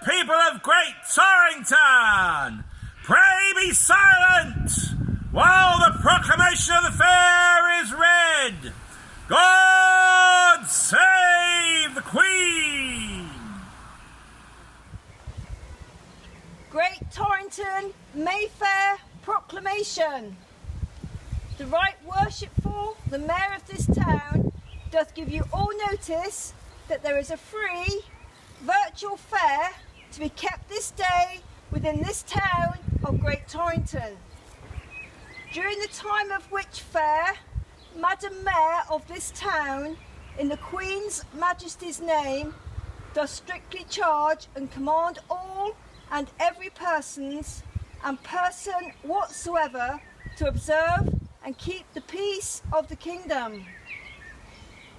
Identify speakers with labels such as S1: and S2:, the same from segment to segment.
S1: people of Great Torrington, pray be silent while the proclamation of the fair is read. God save the Queen!
S2: Great Torrington, Mayfair, Proclamation. The right worshipful, the Mayor of this town, doth give you all notice that there is a free, virtual fair to be kept this day within this town of Great Torrington. During the time of which fair, Madam Mayor of this town, in the Queen's Majesty's name, does strictly charge and command all and every persons and person whatsoever to observe and keep the peace of the kingdom,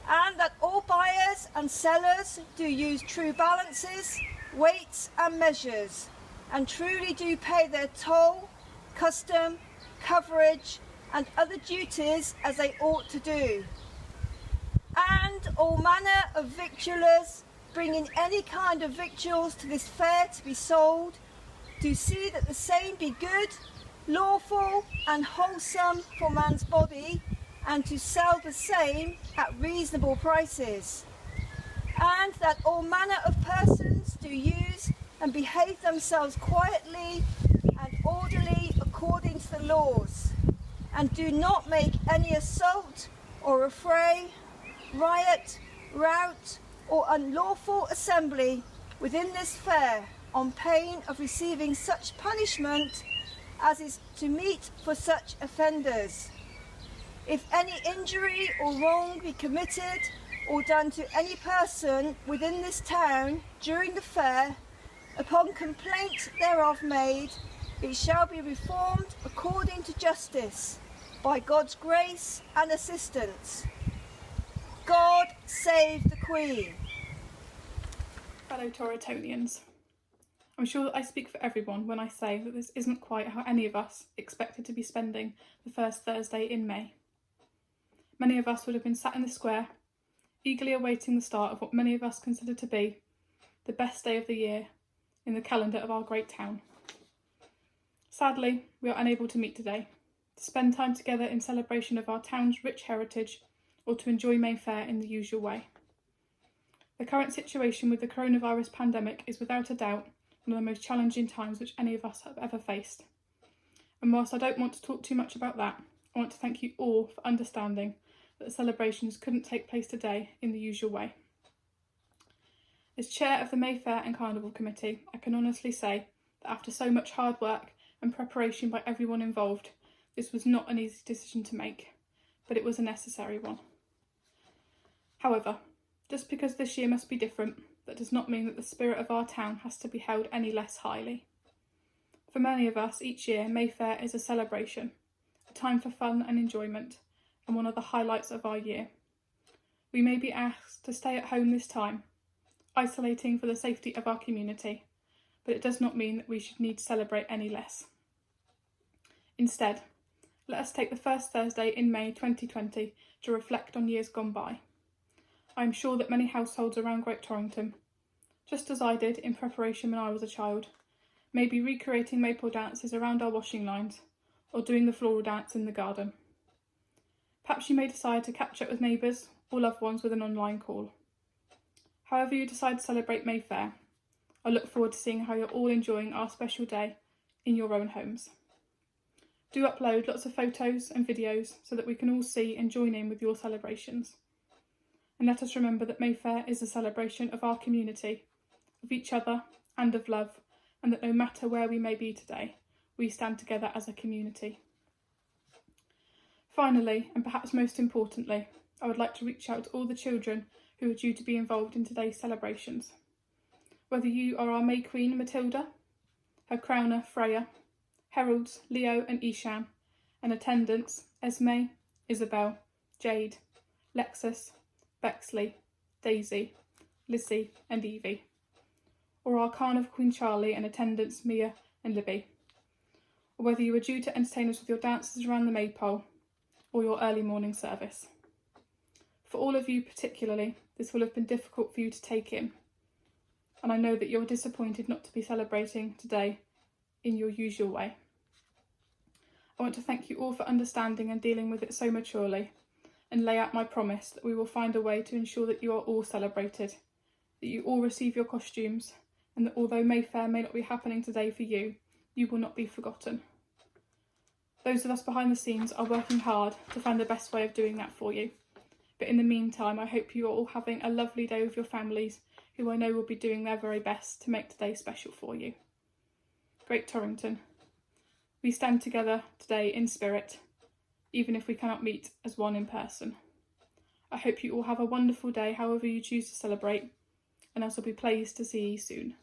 S2: and that all buyers and sellers do use true balances, weights and measures, and truly do pay their toll, custom, coverage and other duties as they ought to do. And all manner of victuallers bringing any kind of victuals to this fair to be sold, do see that the same be good, lawful and wholesome for man's body, and to sell the same at reasonable prices. And that all manner of persons do use and behave themselves quietly and orderly according to the laws, and do not make any assault or affray, riot, rout, or unlawful assembly within this fair, on pain of receiving such punishment as is to meet for such offenders. If any injury or wrong be committed or done to any person within this town during the fair, upon complaint thereof made, it shall be reformed according to justice, by God's grace and assistance. God save the Queen.
S3: Fellow Torringtonians, I'm sure that I speak for everyone when I say that this isn't quite how any of us expected to be spending the first Thursday in May. Many of us would have been sat in the square, eagerly awaiting the start of what many of us consider to be the best day of the year in the calendar of our great town. Sadly, we are unable to meet today, to spend time together in celebration of our town's rich heritage, or to enjoy Mayfair in the usual way. The current situation with the coronavirus pandemic is without a doubt one of the most challenging times which any of us have ever faced. And whilst I don't want to talk too much about that, I want to thank you all for understanding that the celebrations couldn't take place today in the usual way. As chair of the Mayfair and Carnival Committee, I can honestly say that after so much hard work and preparation by everyone involved, this was not an easy decision to make, but it was a necessary one. However, just because this year must be different, that does not mean that the spirit of our town has to be held any less highly. For many of us, each year, Mayfair is a celebration, a time for fun and enjoyment, and one of the highlights of our year. We may be asked to stay at home this time, isolating for the safety of our community, but it does not mean that we should need to celebrate any less. Instead, let us take the first Thursday in May 2020 to reflect on years gone by. I am sure that many households around Great Torrington, just as I did in preparation when I was a child, may be recreating maypole dances around our washing lines or doing the floral dance in the garden. Perhaps you may decide to catch up with neighbours or loved ones with an online call. However you decide to celebrate Mayfair, I look forward to seeing how you're all enjoying our special day in your own homes. Do upload lots of photos and videos so that we can all see and join in with your celebrations. And let us remember that Mayfair is a celebration of our community, of each other and of love, and that no matter where we may be today, we stand together as a community. Finally, and perhaps most importantly, I would like to reach out to all the children who are due to be involved in today's celebrations. Whether you are our May Queen Matilda, her crowner Freya, heralds Leo and Ishan, and attendants Esme, Isabel, Jade, Lexus, Bexley, Daisy, Lizzie and Evie, or our Carnival Queen Charlie and attendants Mia and Libby, or whether you are due to entertain us with your dances around the maypole or your early morning service. For all of you particularly, this will have been difficult for you to take in. and I know that you're disappointed not to be celebrating today in your usual way. I want to thank you all for understanding and dealing with it so maturely, and lay out my promise that we will find a way to ensure that you are all celebrated, that you all receive your costumes, and that although Mayfair may not be happening today for you, you will not be forgotten. Those of us behind the scenes are working hard to find the best way of doing that for you. But in the meantime, I hope you are all having a lovely day with your families, who I know will be doing their very best to make today special for you. Great Torrington, we stand together today in spirit, even if we cannot meet as one in person. I hope you all have a wonderful day, however you choose to celebrate, and I shall be pleased to see you soon.